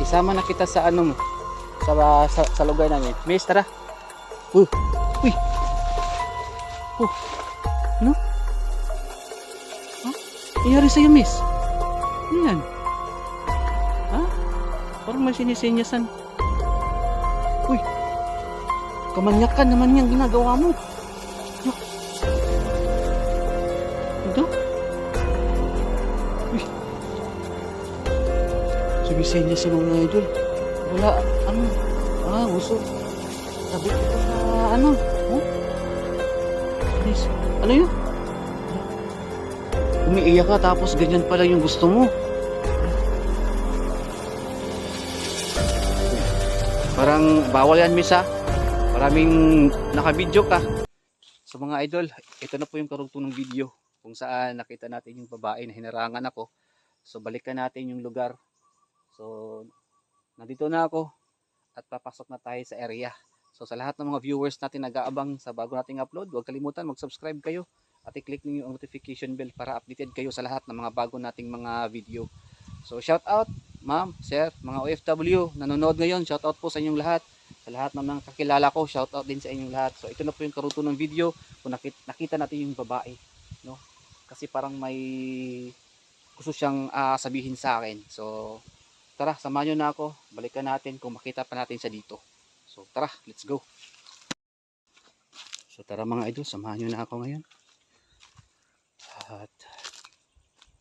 isama na kita sa ano mo. Sa lugar namin. Miss, tara. Uy. Ano? Ha? Nangyari sa'yo, miss? Ano yan? Ha? Parang may sinisinyasan. Uy. Kamanyakan naman yung ginagawa mo. Ano? Ito? Uy. Sumisinyasan mga idol. Wala, ano? Gusto. Sabi ko sa ano? Oh? Miss, ano yun? Umiiyak ka tapos ganyan pala yung gusto mo. Parang bawal yan, miss, ha? Maraming nakabidyo ka. So mga idol, ito na po yung karugtong ng video kung saan nakita natin yung babae na hinarangan ako. So balikan natin yung lugar. So nandito na ako at papasok na tayo sa area. So sa lahat ng mga viewers natin nag-aabang sa bago nating upload, huwag kalimutan mag-subscribe kayo at i-click niyo yung notification bell para updated kayo sa lahat ng mga bago nating mga video. So shout out ma'am, sir, mga OFW nanonood ngayon, shout out po sa inyong lahat. Sa lahat ng mga kakilala ko, shout out din sa inyong lahat. So ito na po yung karugtong ng video kung nakita natin yung babae, no? Kasi parang may gusto siyang sabihin sa akin. So tara, samahan nyo na ako. Balikan natin kung makita pa natin siya dito. So tara, let's go. So tara mga idol, samahan nyo na ako ngayon. At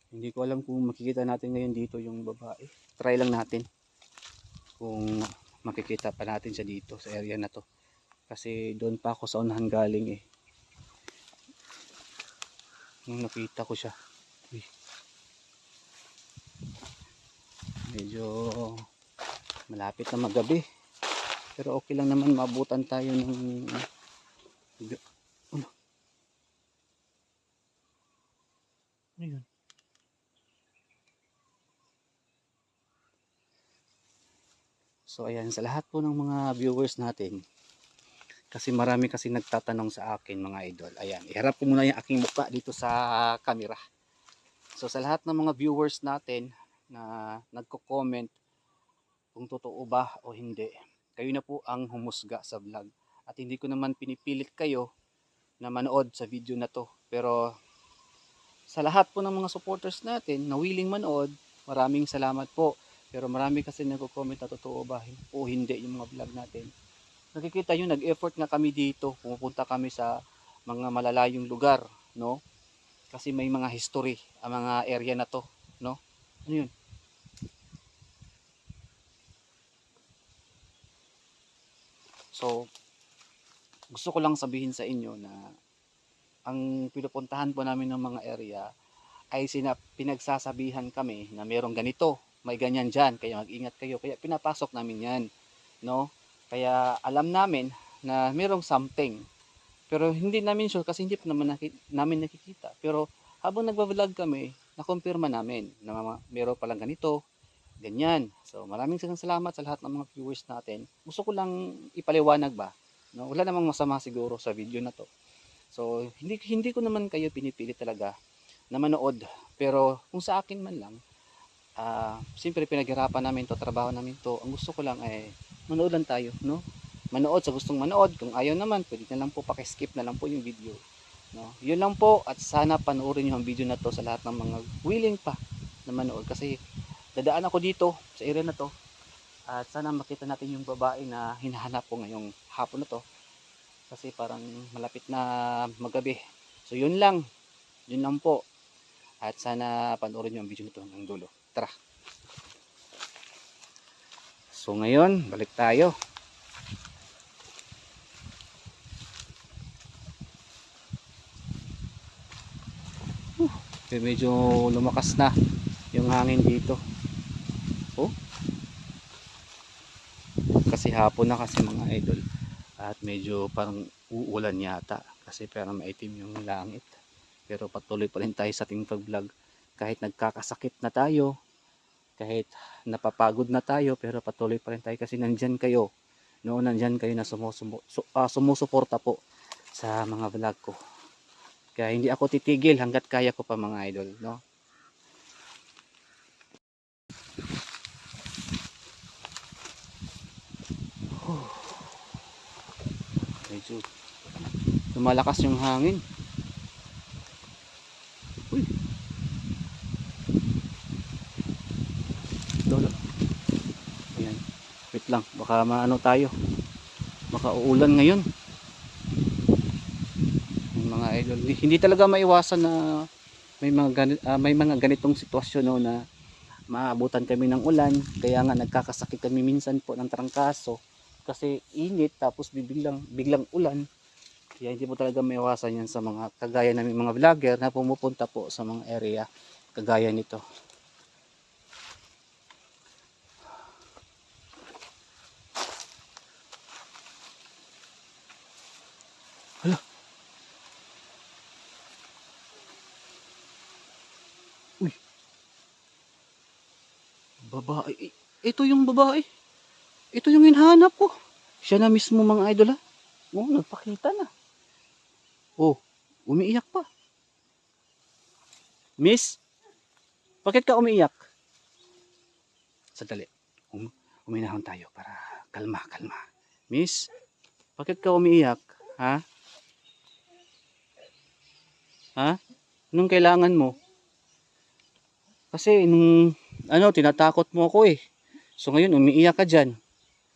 hindi ko alam kung makikita natin ngayon dito yung babae. Try lang natin kung makikita pa natin siya dito sa area na to. Kasi doon pa ako sa unahan galing eh. Nung nakita ko siya. Uy. Medyo malapit na magabi. Pero okay lang naman, maabutan tayo ng ano? Ano yun? So ayan, sa lahat po ng mga viewers natin, kasi marami kasi nagtatanong sa akin mga idol. Ayan, iharap ko muna yung aking mukha dito sa camera. So sa lahat ng mga viewers natin na nagko-comment kung totoo ba o hindi, kayo na po ang humusga sa vlog. At hindi ko naman pinipilit kayo na manood sa video na to. Pero sa lahat po ng mga supporters natin na willing manood, maraming salamat po. Pero marami kasi nagko-comment na totoo ba o hindi yung mga vlog natin. Nakikita nyo, nag-effort nga kami dito. Pumupunta kami sa mga malalayong lugar, no? Kasi may mga history ang mga area na to, no? Ano yun? So, gusto ko lang sabihin sa inyo na ang pinupuntahan po namin ng mga area ay pinagsasabihan kami na merong ganito, may ganyan dyan, kaya mag-ingat kayo. Kaya pinapasok namin yan, no? Kaya alam namin na merong something. Pero hindi namin sure kasi hindi pa naman namin nakikita. Pero habang nagbablog kami, nakumpirma namin na meron palang ganito, ganyan. So maraming salamat sa lahat ng mga viewers natin. Gusto ko lang ipaliwanag ba, no? Wala namang masama siguro sa video na to. So hindi ko naman kayo pinipilit talaga na manood. Pero kung sa akin man lang, siyempre pinaghirapan namin to, trabaho namin to. Ang gusto ko lang ay manood lang tayo, no? Manood sa gustong manood. Kung ayaw naman, pwede na lang po pakiskip na lang po yung video, no? Yun lang po, at sana panoorin nyo ang video na to sa lahat ng mga willing pa na manood. Kasi dadaan ako dito sa area na to at sana makita natin yung babae na hinahanap ko ngayong hapon na to. Kasi parang malapit na magabi. So yun lang po. At sana panoorin nyo ang video nito ng dulo. Tara. So ngayon, balik tayo. Medyo lumakas na yung hangin dito. Oh. Kasi hapon na kasi mga idol. At medyo parang uulan yata. Kasi parang maitim yung langit. Pero patuloy pa rin tayo sa ating pag-vlog. Kahit nagkakasakit na tayo, kahit napapagod na tayo, pero patuloy pa rin tayo kasi nandyan kayo. No, nandyan kayo na sumusuporta po sa mga vlog ko. Kaya hindi ako titigil hanggat kaya ko pa mga idol, no? Medyo lumalakas yung hangin. Uy, lolo. Ayan. Wait lang, baka maano tayo. Baka uulan ngayon. Yung mga idol, hindi talaga maiwasan na may mga ganitong sitwasyon, no, na maabutan kami ng ulan. Kaya nga nagkakasakit kami minsan po ng trangkaso kasi init tapos biglang ulan. Kaya hindi po talaga maiwasan yan sa mga kagaya namin mga vlogger na pumupunta po sa mga area kagaya nito. Hala. Uy. Babae. Ito yung babae. Ito yung hinahanap ko. Siya na mismo mga idol ha. Oh, nagpakita na. Oh, umiiyak pa. Miss, bakit ka umiiyak? Sadali. Uminahon tayo para kalma. Miss, bakit ka umiiyak? Ha? Ha? Anong kailangan mo? Kasi nung tinatakot mo ako eh. So ngayon umiiyak ka dyan.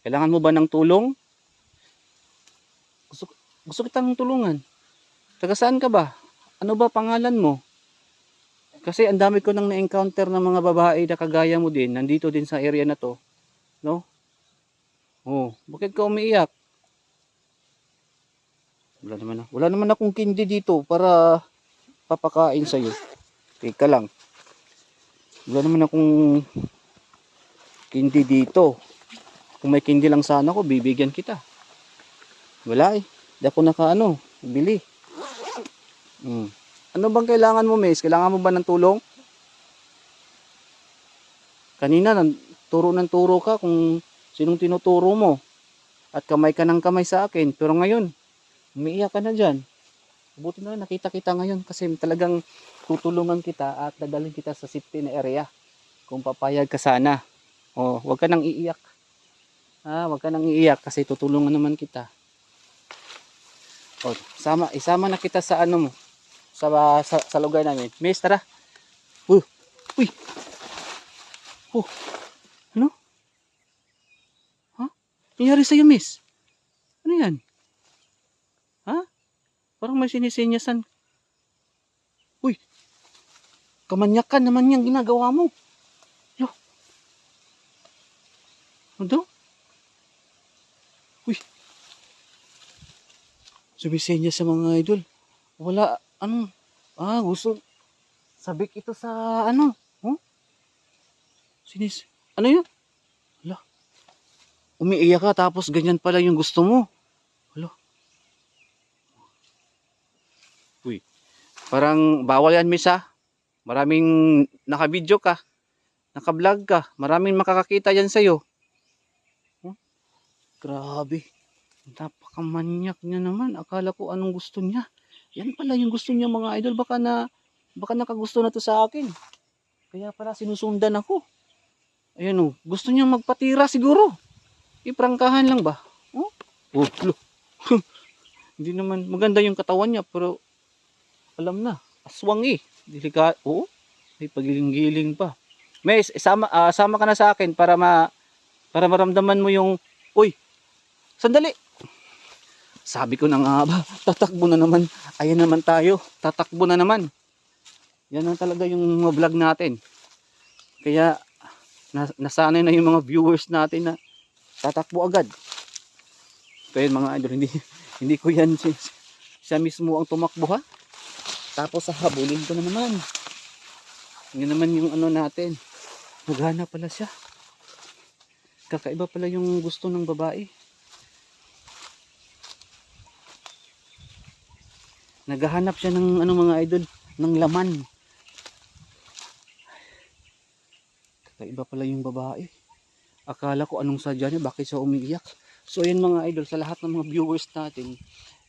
Kailangan mo ba ng tulong? Gusto kitang tulungan. Taga saan ka ba? Ano ba pangalan mo? Kasi ang dami ko nang na-encounter ng mga babae na kagaya mo din. Nandito din sa area na to. No? Oh, bakit ka umiiyak? Wala naman akong kindi dito para papakain sa'yo. Teka lang. Wala naman akong kindi dito. Kung may kindi lang sana ako, bibigyan kita. Wala eh. Di ako bili. Ano bang kailangan mo, miss? Kailangan mo ba ng tulong? Kanina, turo ka kung sinong tinuturo mo. At kamay ka ng kamay sa akin. Pero ngayon, umiiyak ka na dyan. Buti na nakita kita ngayon kasi talagang tutulungan kita at dadalhin kita sa safety na area. Kung papayag ka sana. O, huwag ka nang iiyak. Huwag ka nang iiyak kasi tutulungan naman kita. O, isama na kita sa mo. Sa lugar namin. Miss, tara. Uy. Oh, ano? Ha? Nangyari sa'yo, miss? Ano yan? Ha? Parang may sinisinyasan. Uy. Kamanyakan naman yung ginagawa mo. Yo. Ano? Uy. Sumisenya sa mga idol. Wala, gusto. Sabik ito sa huh? Ano yun? Hala. Umiiyak ka tapos ganyan pala yung gusto mo. Hala. Uy. Parang bawal yan, miss ha. Maraming naka-video ka. Naka-vlog ka. Maraming makakakita yan sa'yo. Huh? Grabe. Napakamanyak niya naman. Akala ko anong gusto niya. Yan pala yung gusto niya mga idol. Baka nakagusto na to sa akin. Kaya pala sinusundan ako. Ayan gusto niya magpatira siguro. Iprangkahan lang ba? Oh, hindi naman maganda yung katawan niya pero alam na, aswang eh. Delikado. Oo. May pagiling-giling pa. May sama ka na sa akin para maramdaman mo yung sandali. Sabi ko na nga ba, tatakbo na naman. Ayan naman tayo, tatakbo na naman. Yan na talaga yung vlog natin. Kaya nasanay na yung mga viewers natin na tatakbo agad. Kaya mga idol, hindi ko yan siya mismo ang tumakbo ha. Tapos habulin ko na naman. Yan naman yung natin. Naghanap pala siya. Kakaiba pala yung gusto ng babae. Naghahanap siya ng mga idol, ng laman. Kakaiba pala yung babae. Akala ko anong sadya niya, bakit siya umiiyak. So ayan mga idol, sa lahat ng mga viewers natin,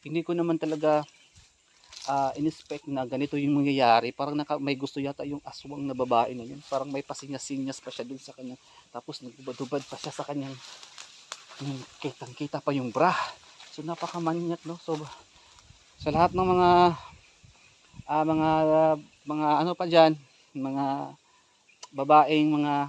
hindi ko naman talaga in-expect na ganito yung mangyayari. Parang may gusto yata yung aswang na babae na yun. Parang may pasinyas-sinyas pa siya dun sa kanya. Tapos nagbubad-ubad pa siya sa kanyang kitang-kita pa yung bra. So napakamanyak, no? So sa lahat ng mga mga ano pa diyan, mga babaeng mga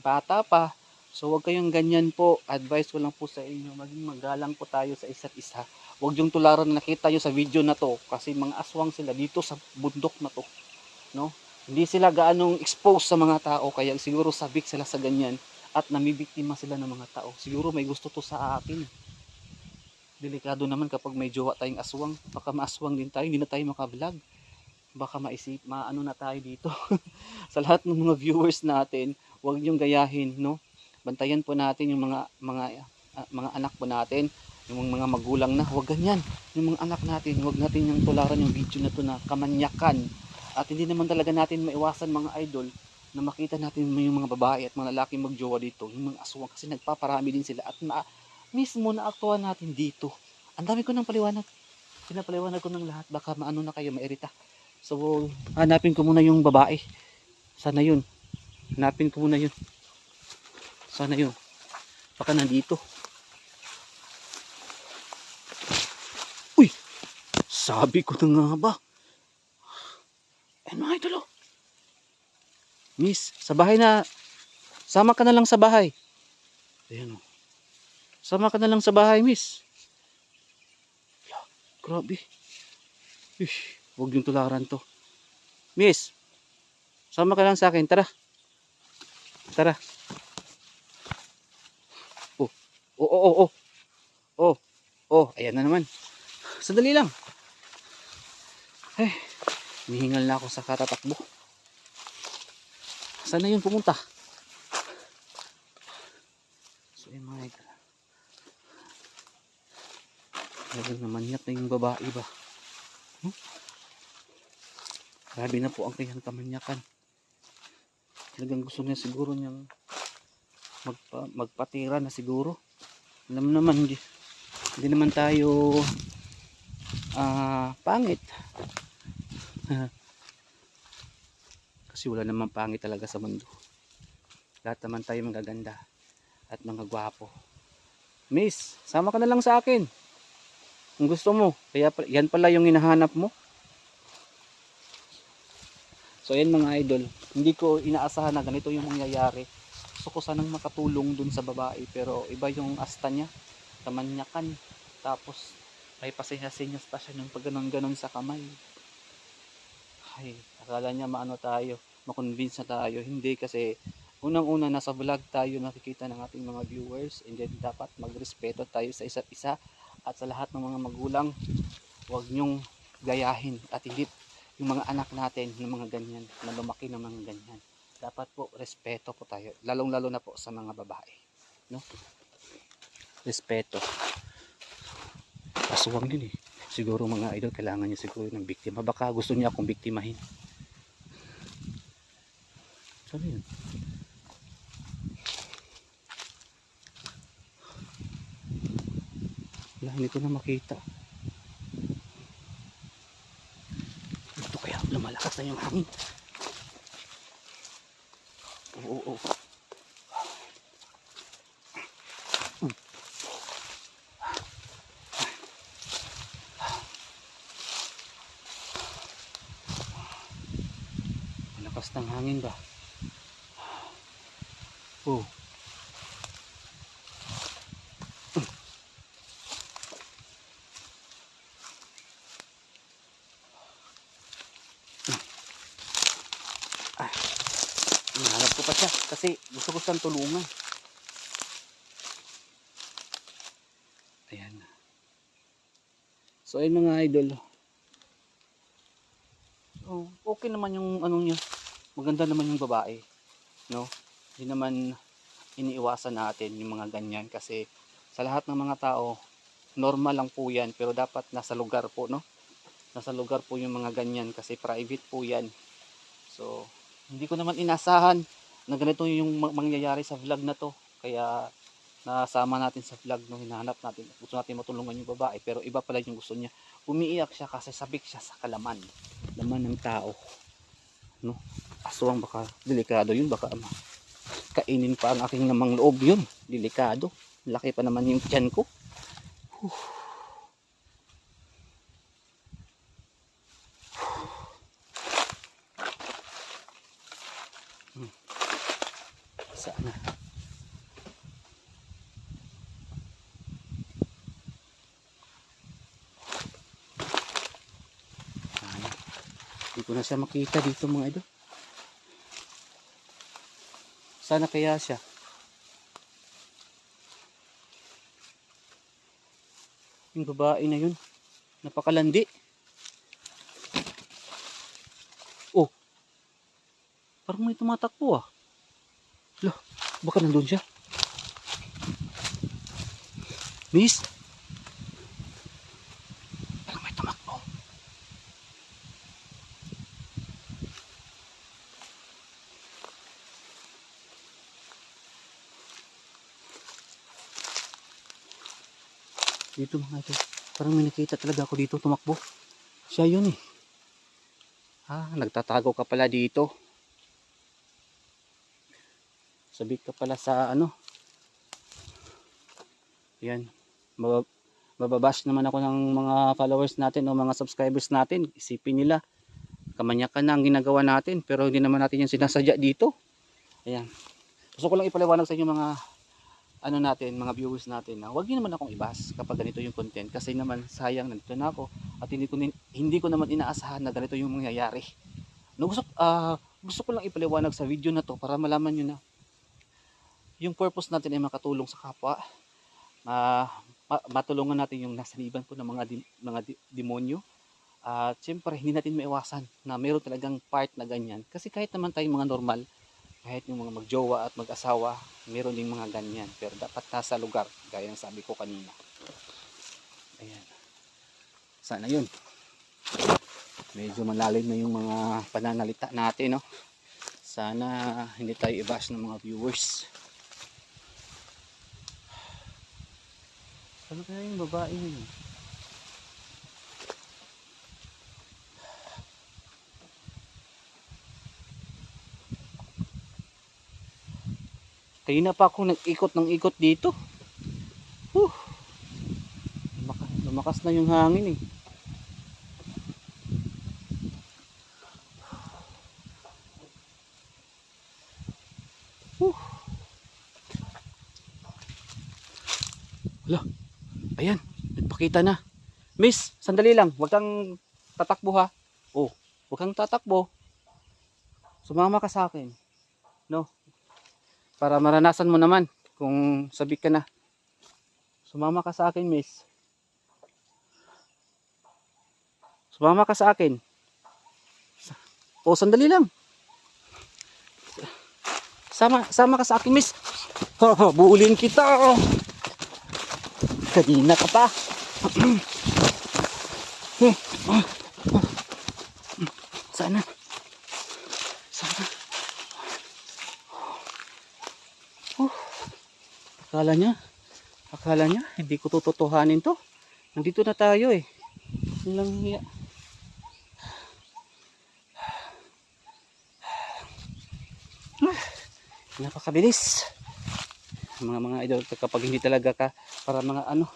bata pa, so wag kayong ganyan po. Advice ko lang po sa inyo, maging magalang po tayo sa isa't isa. Wag yung tularan na nakita nyo sa video na to, kasi mga aswang sila dito sa bundok na to, no? Hindi sila gaanong exposed sa mga tao, kaya siguro sabik sila sa ganyan at namibiktima sila ng mga tao. Siguro may gusto to sa akin. Delikado naman kapag may jowa tayong aswang, baka maaswang din tayo, hindi na tayo maka-vlog, baka maano na tayo dito. Sa lahat ng mga viewers natin, huwag niyong gayahin, no? Bantayan po natin yung mga anak po natin, yung mga magulang na, huwag ganyan. Yung mga anak natin, huwag natin yung tularan yung video na to na kamanyakan. At hindi naman talaga natin maiwasan, mga idol, na makita natin yung mga babae at mga lalaki magjowa dito, yung mga aswang, kasi nagpaparami din sila at mismo na aktuhan natin dito. Ang dami ko ng paliwanag. Pinapaliwanag ko ng lahat, baka maano na kayo, mairita. So, hanapin ko muna yung babae. Sana yun. Hanapin ko muna yun. Sana yun. Baka nandito. Uy! Sabi ko na nga ba? Ayan mga idol, oh. Miss, sa bahay na. Sama ka na lang sa bahay. Ayan, oh. Sama ka na lang sa bahay, miss. Grabe. Ish, huwag yung tularan to. Miss, sama ka lang sa akin. Tara. Tara. Oh, oh, oh, oh, oh. Oh, ayan na naman. Sandali lang. Eh, nihingal na ako sa katatakbo. Saan na yun pumunta? So, yun mga idol. Talagang namanyak na yung babae ba? Grabe na po ang kanyang kamanyakan. Talagang gusto niya siguro niyang magpatira na siguro. Alam naman, hindi naman tayo pangit. Kasi wala naman pangit talaga sa mundo. Lahat naman tayo magaganda at mga gwapo. Miss, sama ka na lang sa akin. Kung gusto mo, kaya yan pala yung hinahanap mo. So ayan mga idol, hindi ko inaasahan na ganito yung mangyayari. Gusto ko sanang makatulong dun sa babae, pero iba yung asta niya, kamanyakan. Tapos may pasinyas-sinyas pa siya ng pag ganon sa kamay. Ay, akala niya maano tayo, makonvince na tayo. Hindi, kasi unang-una nasa vlog tayo, nakikita ng ating mga viewers, and then dapat magrespeto tayo sa isa't isa. At sa lahat ng mga magulang, huwag nyong gayahin at hindi yung mga anak natin ng mga ganyan, na lumaki ng mga ganyan. Dapat po respeto po tayo, lalong lalo na po sa mga babae, no? Respeto. Aswang din eh. Siguro mga idol, kailangan niya siguro ng biktima, baka gusto niya akong biktimahin. Saan yun? Wala, hindi ko na makita. Ito kaya lumalakas na yung hangin. Oo, oo. Malakas ng hangin ba? Oh. Hinahanap ko pa siya kasi gusto ko siyang tulungan. Ayan. So ayun mga idol. Oh, okay naman yung ano niya. Maganda naman yung babae, no? Hindi naman iniiwasan natin yung mga ganyan, kasi sa lahat ng mga tao normal lang po yan, pero dapat nasa lugar po, no? Nasa lugar po yung mga ganyan, kasi private po yan. So hindi ko naman inasahan na ganito yung mangyayari sa vlog na to, kaya nasama natin sa vlog, no? Hinahanap natin, gusto natin matulungan yung babae, pero iba pala yung gusto niya. Umiiyak siya kasi sabik siya sa laman ng tao, no? Aswang, baka delikado yun, baka kainin pa ang aking namang loob yun. Delikado, laki pa naman yung tiyan ko. Sana. Sana. Hindi ko na siya makita dito mga idol. Sana kaya siya. Yung babae na yun. Napakalandi. Oh, parang may tumatakbo ah. Loh, baka nandun siya. Miss? Parang may tumakbo. Dito mga idol. Parang may nakita talaga ako dito tumakbo. Siya yun eh. Ah, nagtatago ka pala dito. Sabik ka pala sa ano. Yan. Mababash naman ako ng mga followers natin o mga subscribers natin. Isipin nila, kamanyakan na ang ginagawa natin. Pero hindi naman natin yung sinasadya dito. Ayan. Gusto ko lang ipaliwanag sa inyo mga ano natin, mga viewers natin na huwag niyo naman akong ibas kapag ganito yung content. Kasi naman sayang, nandito na ako. At hindi ko naman inaasahan na ganito yung mangyayari. No, gusto ko lang ipaliwanag sa video na to para malaman nyo na yung purpose natin ay makatulong sa kapwa. Matulungan natin yung nasa liban po ng mga demonyo. At siyempre hindi natin maiwasan na meron talagang part na ganyan. Kasi kahit naman tayong mga normal, kahit yung mga magjowa at mag-asawa, meron ding mga ganyan. Pero dapat nasa lugar, gaya ng sabi ko kanina. Ayan. Sana yun. Medyo malalim na yung mga pananalita natin, no? Sana hindi tayo i-bash ng mga viewers. Ano kaya yung babae yun? Kanina pa ako nag-ikot ng ikot dito. Lumakas na yung hangin eh. Hala, ayan, nagpakita na. Miss, sandali lang, huwag kang tatakbo ha. Oh, huwag kang tatakbo. Sumama ka sa akin. No? Para maranasan mo naman kung sabik ka na. Sumama ka sa akin, miss. Sumama ka sa akin. Oh, sandali lang. Sama ka sa akin, miss. Buulin kita. Kanina ka pa. Sana. Akala niya hindi ko tututuhanin to. Nandito na tayo eh. Lang hiya. Napakabilis. Mga idol, kapag hindi talaga ka para mga ano,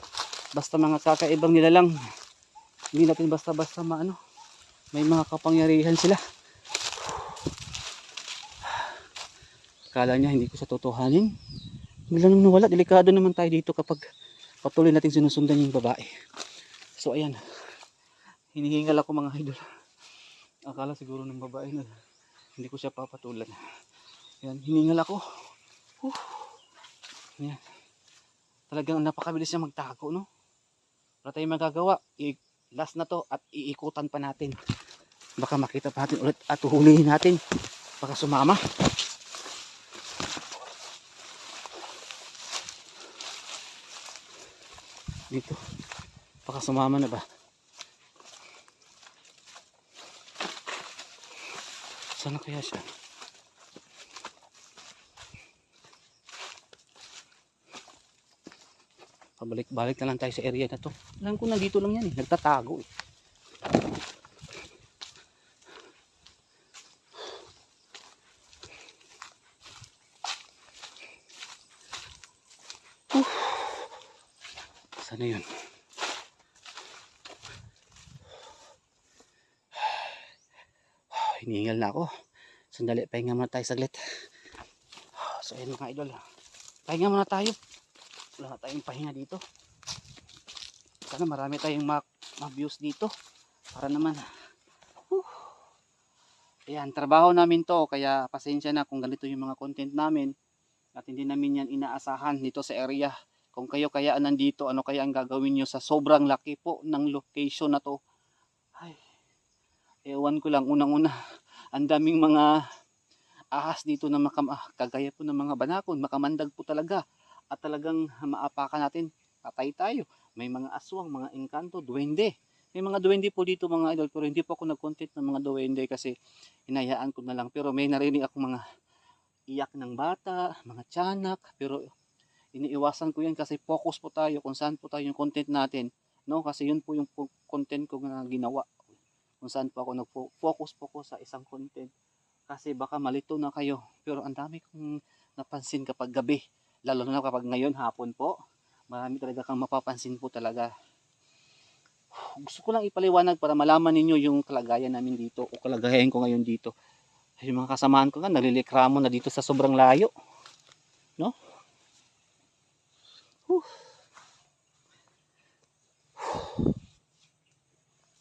basta mga kakaibang nilalang. Hindi natin basta-basta maano. May mga kapangyarihan sila. Akala niya hindi ko siya tutuhanin. Bigla nang nawala. Delikado naman tayo dito kapag patuloy natin sinusundan yung babae. So ayan. Hinihingal ako mga idol. Akala siguro ng babae na hindi ko siya papatulan. Ayan, hiningal ako. Ayan. Talagang napakabilis niya magtago, no? Wala tayong magagawa. Last na to at iikutan pa natin. Baka makita pa natin ulit at huhulihin natin. Baka sumama. Dito. Baka sumama na ba? Sana kaya siya? Pabalik-balik na lang tayo sa area na to. Alam ko nandito lang yan eh. Nagtatago eh. Sana yun? Hinihingal na ako. Sandali, pahinga muna tayo saglit. So ayun mga idol, pahinga muna tayo. Wala na tayong pahinga dito. Sana marami tayong ma-views dito para naman. Whew. Ayan, trabaho namin to, kaya pasensya na kung ganito yung mga content namin at hindi namin yan inaasahan dito sa area. Kung kayo kaya nandito, ano kaya ang gagawin nyo sa sobrang laki po ng location na to? Ay, ewan ko lang, unang-una, ang daming mga ahas dito na kagaya po ng mga banakon, makamandag po talaga. At talagang maapakan natin, patay tayo. May mga aswang, mga engkanto, duwende. May mga duwende po dito mga idol, pero hindi po ako nag-content ng mga duwende kasi hinayaan ko na lang. Pero may narinig ako mga iyak ng bata, mga tiyanak, pero iniiwasan ko yan kasi focus po tayo kung saan po tayo yung content natin. No? Kasi yun po yung content ko na ginawa. Kung saan po ako nag-focus po ko sa isang content. Kasi baka malito na kayo. Pero ang dami kong napansin kapag gabi. Lalo na kapag ngayon hapon po. Marami talaga kang mapapansin po talaga. Gusto ko lang ipaliwanag para malaman ninyo yung kalagayan namin dito o kalagayan ko ngayon dito. Yung mga kasamahan ko nga nalilikramo na dito sa sobrang layo. No?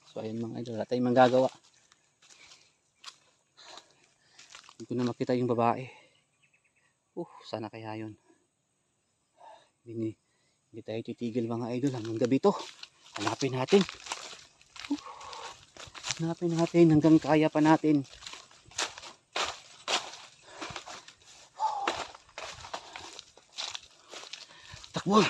So ayun mga idol, wala tayong manggagawa. Hindi ko na makita yung babae. Sana kaya yun. Hindi tayo titigil mga idol hanggang gabi to. Hanapin natin. Hanapin natin hanggang kaya pa natin. Takbo.